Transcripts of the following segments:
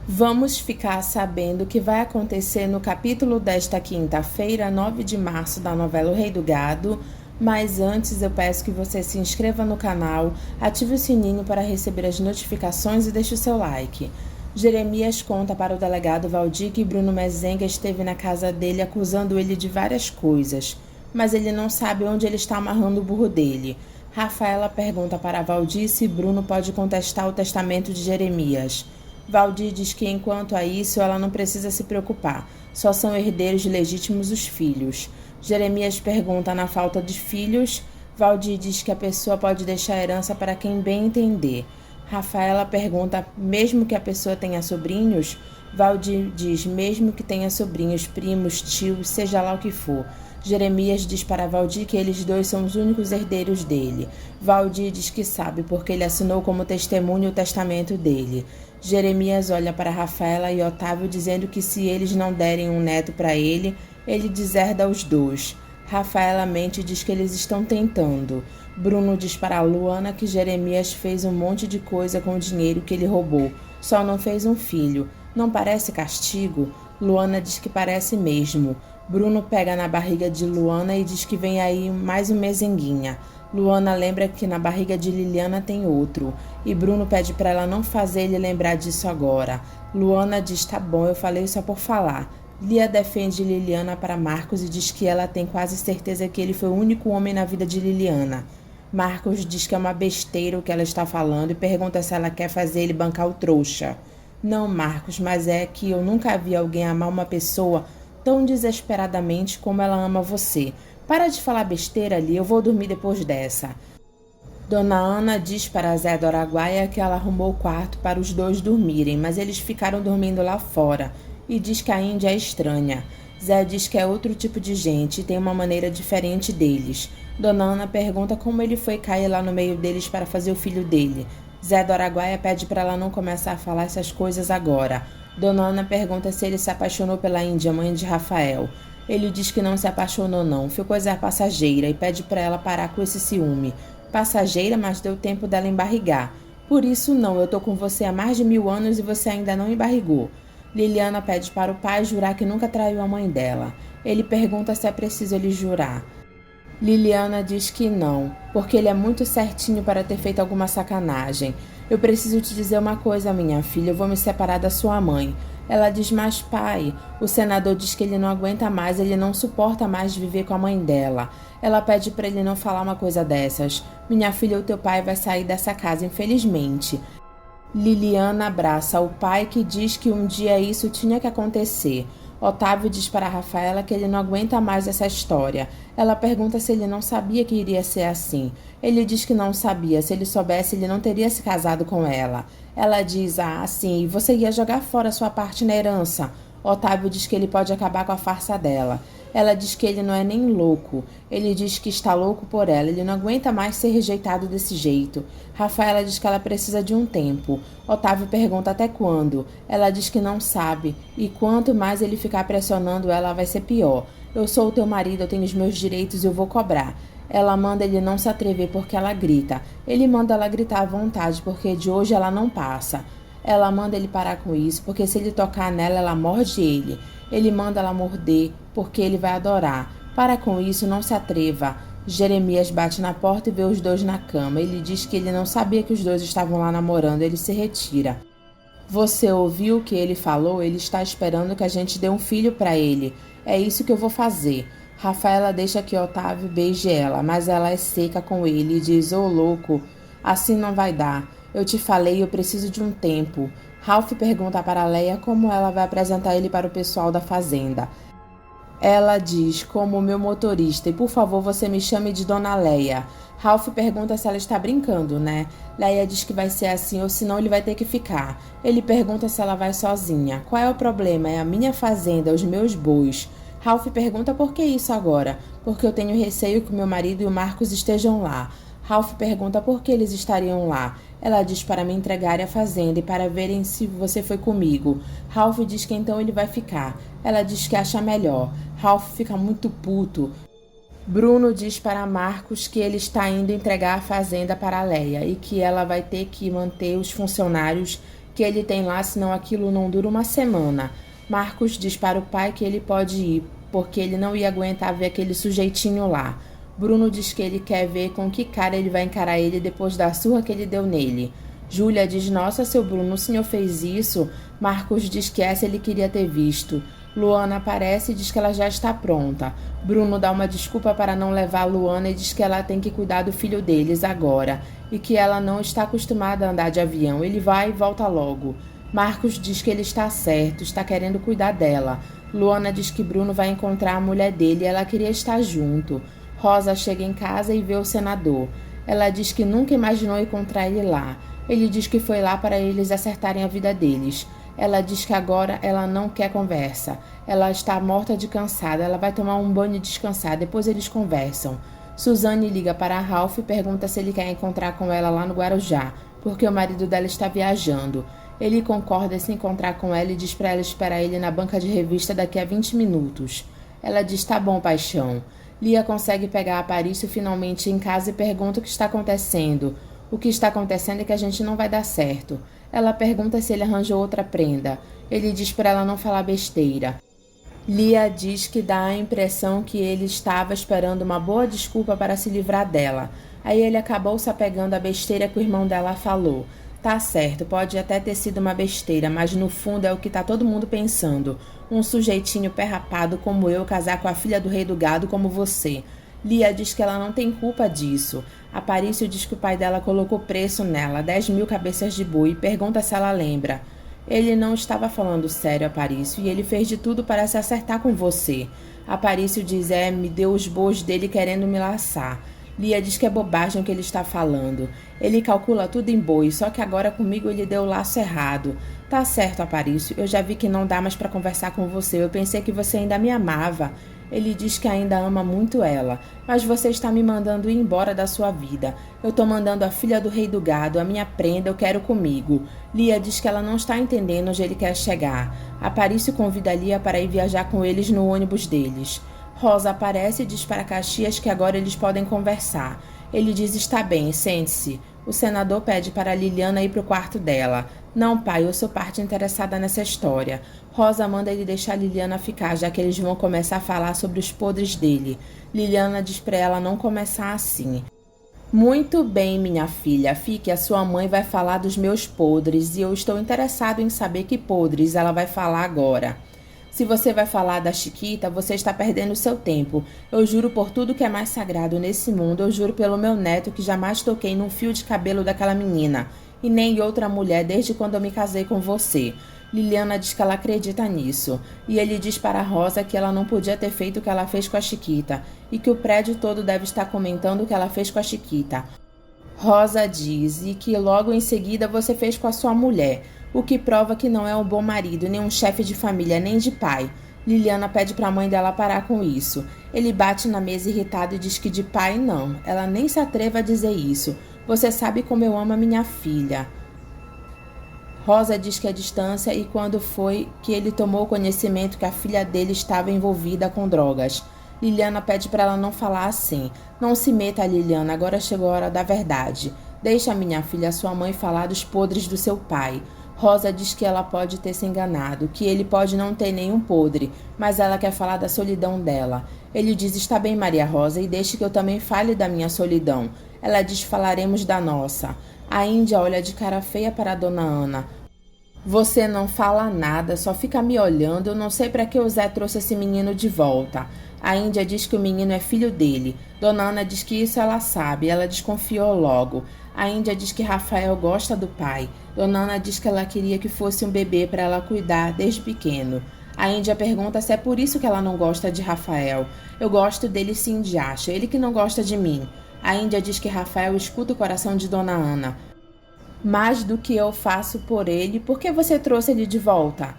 Vamos ficar sabendo o que vai acontecer no capítulo desta quinta-feira, 9 de março, da novela O Rei do Gado. Mas antes eu peço que você se inscreva no canal, ative o sininho para receber as notificações e deixe o seu like. Jeremias conta para o delegado Valdir que Bruno Mezenga esteve na casa dele acusando ele de várias coisas, mas ele não sabe onde ele está amarrando o burro dele. Rafaela pergunta para Valdir se Bruno pode contestar o testamento de Jeremias. Valdir diz que enquanto a isso ela não precisa se preocupar, só são herdeiros legítimos os filhos. Jeremias pergunta na falta de filhos. Valdir diz que a pessoa pode deixar a herança para quem bem entender. Rafaela pergunta mesmo que a pessoa tenha sobrinhos. Valdir diz mesmo que tenha sobrinhos, primos, tios, seja lá o que for. Jeremias diz para Valdir que eles dois são os únicos herdeiros dele. Valdir diz que sabe porque ele assinou como testemunho o testamento dele. Jeremias olha para Rafaela e Otávio dizendo que se eles não derem um neto para ele deserda os dois. Rafaela mente e diz que eles estão tentando. Bruno diz para Luana que Jeremias fez um monte de coisa com o dinheiro que ele roubou, só não fez um filho. Não parece castigo? Luana diz que parece mesmo. Bruno pega na barriga de Luana e diz que vem aí mais um mezenguinha. Luana lembra que na barriga de Liliana tem outro, e Bruno pede para ela não fazer ele lembrar disso agora. Luana diz: tá bom, eu falei só por falar. Lia defende Liliana para Marcos e diz que ela tem quase certeza que ele foi o único homem na vida de Liliana. Marcos diz que é uma besteira o que ela está falando e pergunta se ela quer fazer ele bancar o trouxa. Não, Marcos, mas é que eu nunca vi alguém amar uma pessoa tão desesperadamente como ela ama você. Para de falar besteira ali, eu vou dormir depois dessa. Dona Ana diz para Zé do Araguaia que ela arrumou o quarto para os dois dormirem, mas eles ficaram dormindo lá fora, e diz que a Índia é estranha. Zé diz que é outro tipo de gente e tem uma maneira diferente deles. Dona Ana pergunta como ele foi cair lá no meio deles para fazer o filho dele. Zé do Araguaia pede para ela não começar a falar essas coisas agora. Dona Ana pergunta se ele se apaixonou pela Índia, mãe de Rafael. Ele diz que não se apaixonou não, foi coisa passageira e pede para ela parar com esse ciúme. Passageira, mas deu tempo dela embarrigar. Por isso não, eu tô com você há mais de 1000 anos e você ainda não embarrigou. Liliana pede para o pai jurar que nunca traiu a mãe dela. Ele pergunta se é preciso ele jurar. Liliana diz que não, porque ele é muito certinho para ter feito alguma sacanagem. Eu preciso te dizer uma coisa, minha filha, eu vou me separar da sua mãe. Ela diz: mas pai, o senador diz que ele não aguenta mais, ele não suporta mais viver com a mãe dela. Ela pede para ele não falar uma coisa dessas. Minha filha, o teu pai vai sair dessa casa, infelizmente. Liliana abraça o pai que diz que um dia isso tinha que acontecer. Otávio diz para Rafaela que ele não aguenta mais essa história. Ela pergunta se ele não sabia que iria ser assim. Ele diz que não sabia. Se ele soubesse, ele não teria se casado com ela. Ela diz: ah, sim, você ia jogar fora sua parte na herança. Otávio diz que ele pode acabar com a farsa dela. Ela diz que ele não é nem louco. Ele diz que está louco por ela. Ele não aguenta mais ser rejeitado desse jeito. Rafaela diz que ela precisa de um tempo. Otávio pergunta até quando. Ela diz que não sabe. E quanto mais ele ficar pressionando ela, vai ser pior. Eu sou o teu marido, eu tenho os meus direitos e eu vou cobrar. Ela manda ele não se atrever porque ela grita. Ele manda ela gritar à vontade porque de hoje ela não passa. Ela manda ele parar com isso porque se ele tocar nela, ela morde ele. Ele manda ela morder porque ele vai adorar. Para com isso, não se atreva. Jeremias bate na porta e vê os dois na cama. Ele diz que ele não sabia que os dois estavam lá namorando. Ele se retira. Você ouviu o que ele falou? Ele está esperando que a gente dê um filho para ele. É isso que eu vou fazer. Rafaela deixa que Otávio beije ela, mas ela é seca com ele e diz: ô louco, assim não vai dar. Eu te falei, eu preciso de um tempo. Ralph pergunta para Leia como ela vai apresentar ele para o pessoal da fazenda. Ela diz: como meu motorista, e por favor você me chame de Dona Leia. Ralph pergunta se ela está brincando, né? Leia diz que vai ser assim ou senão ele vai ter que ficar. Ele pergunta se ela vai sozinha. Qual é o problema? É a minha fazenda, os meus bois. Ralph pergunta por que isso agora? Porque eu tenho receio que meu marido e o Marcos estejam lá. Ralph pergunta por que eles estariam lá. Ela diz para me entregarem a fazenda e para verem se você foi comigo. Ralph diz que então ele vai ficar. Ela diz que acha melhor. Ralph fica muito puto. Bruno diz para Marcos que ele está indo entregar a fazenda para Leia e que ela vai ter que manter os funcionários que ele tem lá, senão aquilo não dura uma semana. Marcos diz para o pai que ele pode ir, porque ele não ia aguentar ver aquele sujeitinho lá. Bruno diz que ele quer ver com que cara ele vai encarar ele depois da surra que ele deu nele. Júlia diz: nossa, seu Bruno, o senhor fez isso? Marcos diz que essa ele queria ter visto. Luana aparece e diz que ela já está pronta. Bruno dá uma desculpa para não levar Luana e diz que ela tem que cuidar do filho deles agora e que ela não está acostumada a andar de avião. Ele vai e volta logo. Marcos diz que ele está certo, está querendo cuidar dela. Luana diz que Bruno vai encontrar a mulher dele e ela queria estar junto. Rosa chega em casa e vê o senador. Ela diz que nunca imaginou encontrar ele lá. Ele diz que foi lá para eles acertarem a vida deles. Ela diz que agora ela não quer conversa. Ela está morta de cansada. Ela vai tomar um banho e descansar. Depois eles conversam. Suzane liga para Ralph e pergunta se ele quer encontrar com ela lá no Guarujá, porque o marido dela está viajando. Ele concorda em se encontrar com ela e diz para ela esperar ele na banca de revista daqui a 20 minutos. Ela diz: tá bom, paixão. Lia consegue pegar Aparício finalmente em casa e pergunta o que está acontecendo. O que está acontecendo é que a gente não vai dar certo. Ela pergunta se ele arranjou outra prenda. Ele diz para ela não falar besteira. Lia diz que dá a impressão que ele estava esperando uma boa desculpa para se livrar dela. Aí ele acabou se apegando à besteira que o irmão dela falou. Tá certo, pode até ter sido uma besteira, mas no fundo é o que tá todo mundo pensando. Um sujeitinho perrapado como eu casar com a filha do rei do gado como você. Lia diz que ela não tem culpa disso. Aparício diz que o pai dela colocou preço nela, 10.000 cabeças de boi, e pergunta se ela lembra. Ele não estava falando sério, Aparício, e ele fez de tudo para se acertar com você. Aparício diz: me deu os bois dele querendo me laçar. Lia diz que é bobagem o que ele está falando. Ele calcula tudo em boi, só que agora comigo ele deu o laço errado. Tá certo, Aparício, eu já vi que não dá mais para conversar com você. Eu pensei que você ainda me amava. Ele diz que ainda ama muito ela, mas você está me mandando ir embora da sua vida. Eu tô mandando a filha do rei do gado, a minha prenda, eu quero comigo. Lia diz que ela não está entendendo onde ele quer chegar. Aparício convida Lia para ir viajar com eles no ônibus deles. Rosa aparece e diz para Caxias que agora eles podem conversar. Ele diz: está bem, sente-se. O senador pede para Liliana ir para o quarto dela. Não, pai, eu sou parte interessada nessa história. Rosa manda ele deixar Liliana ficar, já que eles vão começar a falar sobre os podres dele. Liliana diz para ela não começar assim. Muito bem, minha filha, fique, a sua mãe vai falar dos meus podres e eu estou interessado em saber que podres ela vai falar agora. Se você vai falar da Chiquita, você está perdendo seu tempo. Eu juro por tudo que é mais sagrado nesse mundo, eu juro pelo meu neto que jamais toquei num fio de cabelo daquela menina, e nem outra mulher desde quando eu me casei com você. Liliana diz que ela acredita nisso, e ele diz para a Rosa que ela não podia ter feito o que ela fez com a Chiquita, e que o prédio todo deve estar comentando o que ela fez com a Chiquita. Rosa diz, e que logo em seguida você fez com a sua mulher, o que prova que não é um bom marido, nem um chefe de família, nem de pai. Liliana pede para a mãe dela parar com isso. Ele bate na mesa irritado e diz que de pai não. Ela nem se atreva a dizer isso. Você sabe como eu amo a minha filha. Rosa diz que é distância e quando foi que ele tomou conhecimento que a filha dele estava envolvida com drogas. Liliana pede para ela não falar assim. Não se meta, Liliana, agora chegou a hora da verdade. Deixa minha filha, sua mãe, falar dos podres do seu pai. Rosa diz que ela pode ter se enganado, que ele pode não ter nenhum podre, mas ela quer falar da solidão dela. Ele diz: está bem, Maria Rosa, e deixe que eu também fale da minha solidão. Ela diz: falaremos da nossa. A Índia olha de cara feia para a dona Ana. Você não fala nada, só fica me olhando, eu não sei para que o Zé trouxe esse menino de volta. A Índia diz que o menino é filho dele. Dona Ana diz que isso ela sabe, ela desconfiou logo. A Índia diz que Rafael gosta do pai. Dona Ana diz que ela queria que fosse um bebê para ela cuidar desde pequeno. A Índia pergunta se é por isso que ela não gosta de Rafael. Eu gosto dele sim, de acha, ele que não gosta de mim. A Índia diz que Rafael escuta o coração de Dona Ana. Mais do que eu faço por ele, por que você trouxe ele de volta?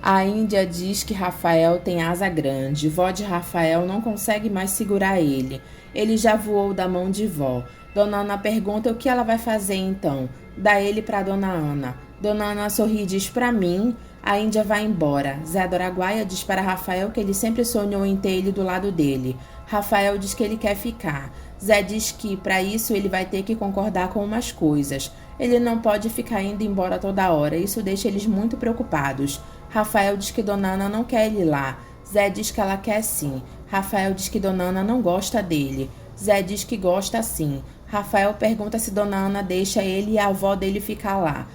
A Índia diz que Rafael tem asa grande. Vó de Rafael não consegue mais segurar ele. Ele já voou da mão de vó. Dona Ana pergunta o que ela vai fazer então. Dá ele para Dona Ana. Dona Ana sorri e diz: para mim. A Índia vai embora. Zé do Araguaia diz para Rafael que ele sempre sonhou em ter ele do lado dele. Rafael diz que ele quer ficar. Zé diz que, para isso, ele vai ter que concordar com umas coisas. Ele não pode ficar indo embora toda hora, isso deixa eles muito preocupados. Rafael diz que Dona Ana não quer ele lá. Zé diz que ela quer sim. Rafael diz que Dona Ana não gosta dele. Zé diz que gosta sim. Rafael pergunta se Dona Ana deixa ele e a avó dele ficar lá.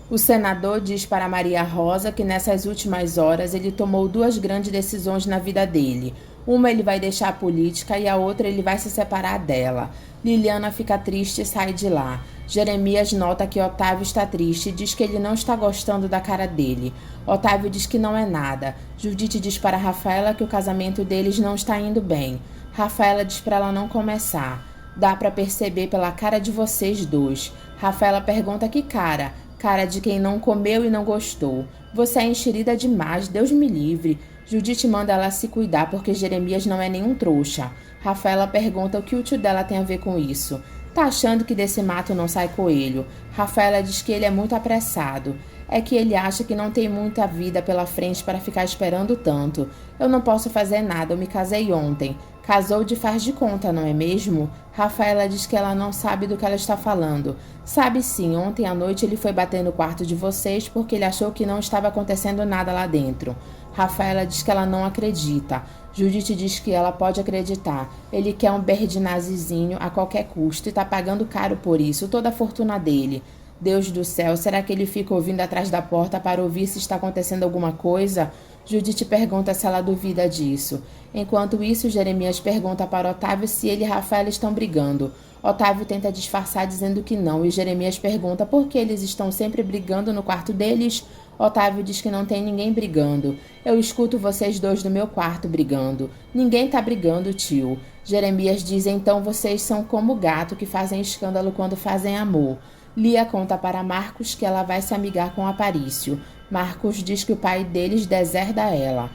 O senador diz para Maria Rosa que nessas últimas horas ele tomou 2 grandes decisões na vida dele. Uma ele vai deixar a política e a outra ele vai se separar dela. Liliana fica triste e sai de lá. Jeremias nota que Otávio está triste e diz que ele não está gostando da cara dele. Otávio diz que não é nada. Judite diz para Rafaela que o casamento deles não está indo bem. Rafaela diz para ela não começar. Dá para perceber pela cara de vocês dois. Rafaela pergunta que cara. Cara de quem não comeu e não gostou. Você é enxerida demais, Deus me livre. Judite manda ela se cuidar porque Jeremias não é nenhum trouxa. Rafaela pergunta o que o tio dela tem a ver com isso. Tá achando que desse mato não sai coelho. Rafaela diz que ele é muito apressado. É que ele acha que não tem muita vida pela frente para ficar esperando tanto. Eu não posso fazer nada, eu me casei ontem. Casou de faz de conta, não é mesmo? Rafaela diz que ela não sabe do que ela está falando. Sabe sim, ontem à noite ele foi bater no quarto de vocês porque ele achou que não estava acontecendo nada lá dentro. Rafaela diz que ela não acredita. Judite diz que ela pode acreditar. Ele quer um berdinazizinho a qualquer custo e está pagando caro por isso, toda a fortuna dele. Deus do céu, será que ele fica ouvindo atrás da porta para ouvir se está acontecendo alguma coisa? Judite pergunta se ela duvida disso. Enquanto isso, Jeremias pergunta para Otávio se ele e Rafaela estão brigando. Otávio tenta disfarçar dizendo que não e Jeremias pergunta por que eles estão sempre brigando no quarto deles. Otávio diz que não tem ninguém brigando. Eu escuto vocês dois do meu quarto brigando. Ninguém tá brigando, tio. Jeremias diz então vocês são como gato que fazem escândalo quando fazem amor. Lia conta para Marcos que ela vai se amigar com Aparício. Marcos diz que o pai deles deserda ela.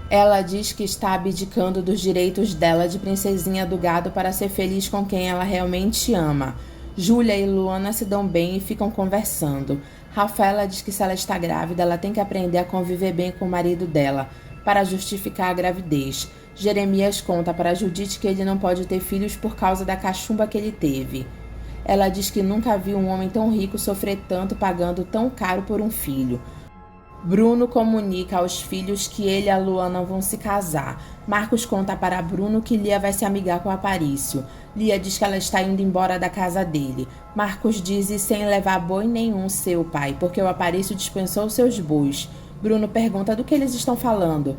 Ela diz que está abdicando dos direitos dela de princesinha do gado para ser feliz com quem ela realmente ama. Júlia e Luana se dão bem e ficam conversando. Rafaela diz que se ela está grávida, ela tem que aprender a conviver bem com o marido dela, para justificar a gravidez. Jeremias conta para Judite que ele não pode ter filhos por causa da cachumba que ele teve. Ela diz que nunca viu um homem tão rico sofrer tanto pagando tão caro por um filho. Bruno comunica aos filhos que ele e a Luana vão se casar. Marcos conta para Bruno que Lia vai se amigar com Aparício. Lia diz que ela está indo embora da casa dele. Marcos diz e sem levar boi nenhum seu pai, porque o Aparício dispensou seus bois. Bruno pergunta do que eles estão falando.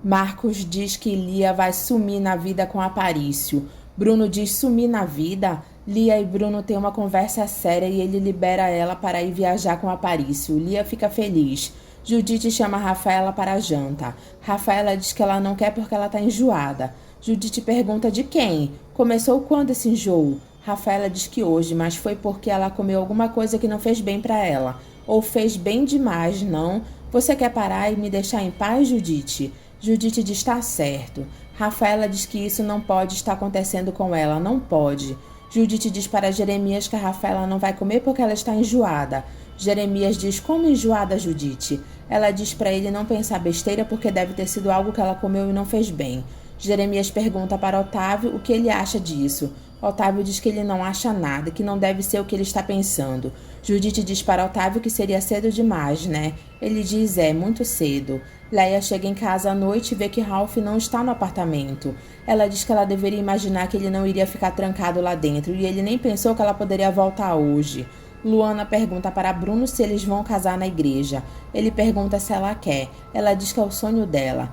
Marcos diz que Lia vai sumir na vida com Aparício. Bruno diz sumir na vida? Lia e Bruno têm uma conversa séria e ele libera ela para ir viajar com Aparício. Lia fica feliz. Judite chama Rafaela para a janta. Rafaela diz que ela não quer porque ela está enjoada. Judite pergunta de quem? Começou quando esse enjoo? Rafaela diz que hoje, mas foi porque ela comeu alguma coisa que não fez bem para ela. Ou fez bem demais, não? Você quer parar e me deixar em paz, Judite? Judite diz tá certo. Rafaela diz que isso não pode estar acontecendo com ela, não pode. Judite diz para Jeremias que a Rafaela não vai comer porque ela está enjoada. Jeremias diz, como enjoada, Judite? Ela diz para ele não pensar besteira porque deve ter sido algo que ela comeu e não fez bem. Jeremias pergunta para Otávio o que ele acha disso. Otávio diz que ele não acha nada, que não deve ser o que ele está pensando. Judite diz para Otávio que seria cedo demais, né? Ele diz, muito cedo. Leia chega em casa à noite e vê que Ralph não está no apartamento. Ela diz que ela deveria imaginar que ele não iria ficar trancado lá dentro e ele nem pensou que ela poderia voltar hoje. Luana pergunta para Bruno se eles vão casar na igreja. Ele pergunta se ela quer. Ela diz que é o sonho dela.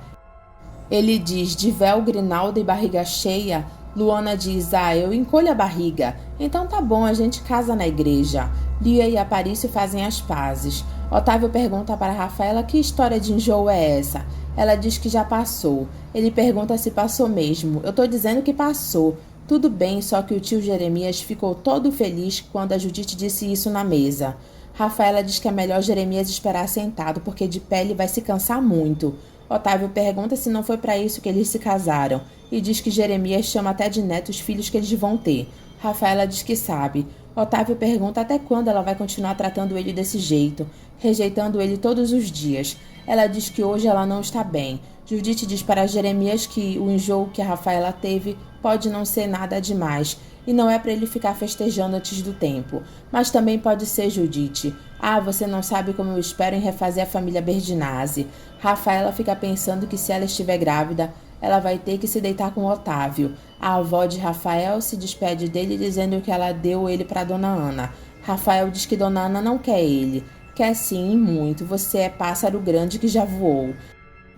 Ele diz, de véu, grinalda e barriga cheia? Luana diz, eu encolho a barriga. Então tá bom, a gente casa na igreja. Lia e Aparício fazem as pazes. Otávio pergunta para Rafaela que história de enjoo é essa. Ela diz que já passou. Ele pergunta se passou mesmo. Eu tô dizendo que passou. Tudo bem, só que o tio Jeremias ficou todo feliz quando a Judite disse isso na mesa. Rafaela diz que é melhor Jeremias esperar sentado, porque de pé ele vai se cansar muito. Otávio pergunta se não foi para isso que eles se casaram, e diz que Jeremias chama até de neto os filhos que eles vão ter. Rafaela diz que sabe. Otávio pergunta até quando ela vai continuar tratando ele desse jeito, rejeitando ele todos os dias. Ela diz que hoje ela não está bem. Judite diz para Jeremias que o enjoo que a Rafaela teve pode não ser nada demais. e não é para ele ficar festejando antes do tempo. Mas também pode ser Judite. Ah, você não sabe como eu espero em refazer a família Berdinazzi. Rafaela fica pensando que se ela estiver grávida, ela vai ter que se deitar com Otávio. A avó de Rafael se despede dele dizendo que ela deu ele para Dona Ana. Rafael diz que Dona Ana não quer ele. Quer sim, e muito. Você é pássaro grande que já voou.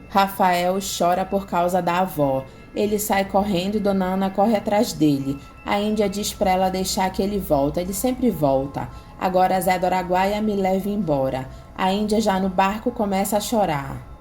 Rafael chora por causa da avó. Ele sai correndo e Dona Ana corre atrás dele. A Índia diz para ela deixar que ele volta. Ele sempre volta. Agora Zé do Araguaia me leva embora. A Índia já no barco começa a chorar.